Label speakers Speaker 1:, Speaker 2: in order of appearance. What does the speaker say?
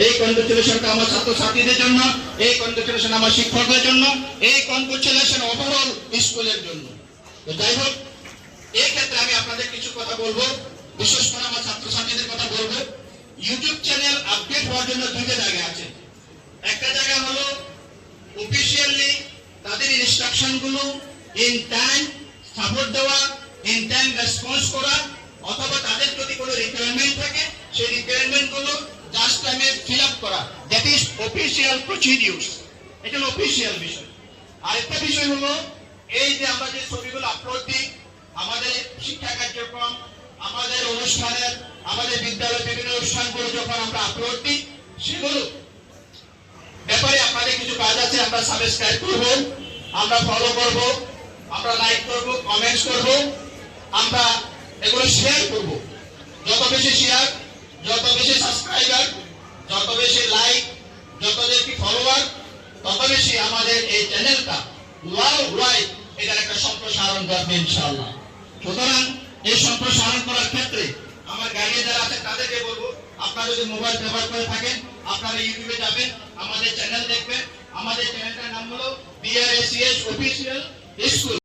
Speaker 1: এই কনগ্রেচুলেশনটা আমার ছাত্রছাত্রীদের জন্য, এই কনগ্রেচুলেশন আমার শিক্ষকদের জন্য, এই কনগ্রেচুলেশন ওভারঅল স্কুলের জন্য। তো যাই হোক, এই ক্ষেত্রে আমি আপনাদের কিছু কথা বলবো, বিশেষ করে আমার ছাত্রছাত্রীদের কথা বলবো। ইউটিউব চ্যানেল আপডেট হওয়ার জন্য দুইটা জায়গা আছে। একটা জায়গা হলো অফিসিয়ালি তাদের ইনস্ট্রাকশন গুলো ইন টাইম সাপোর্ট দেওয়া, ইন টাইম রেসপন্স করা, অথবা তাদের যদি কোনো রিকোয়ারমেন্ট থাকে সেই রিকোয়ারমেন্ট গুলো জাস্ট টাইমে ফিল আপ করা, দ্যাট ইজ অফিসিয়াল প্রসিডিউরস। এটা হলো অফিসিয়াল বিষয়। আরেকটা বিষয় হলো এই যে আমরা যে ছবিগুলো আপলোড দিই, আমাদের শিক্ষা কার্যক্রম, আমাদের অনুষ্ঠানের, আমাদের বিদ্যালয়ের বিভিন্ন অনুষ্ঠানগুলো যখন আমরা আপলোড দিই, সেগুলো ব্যাপারে আপনাদের কিছু কাজ আছে। আমরা সাবস্ক্রাইব করব, আমরা ফলো করব, আমরা লাইক করব, কমেন্টস করব, আমরা এগুলো শেয়ার করব। যত বেশি শেয়ার, যত বেশি সাবস্ক্রাইবার, যত বেশি লাইক, যত বেশি ফলোয়ার, তত বেশি আমাদের এই চ্যানেলটা ওয়ার্ল্ড ওয়াইড এটার একটা সম্প্রসারণ করবে ইনশাআল্লাহ। সুতরাং এই সম্প্রসারণ করার ক্ষেত্রে আমার গার্ডিয়ান যারা আছে তাদেরকে বলবো, আপনারা যদি মোবাইল ব্যবহার করে থাকেন, আপনারা ইউটিউবে যাবেন, আমাদের চ্যানেল দেখবেন। আমাদের চ্যানেলটার নাম হলো BRACS অফিসিয়াল স্কুল।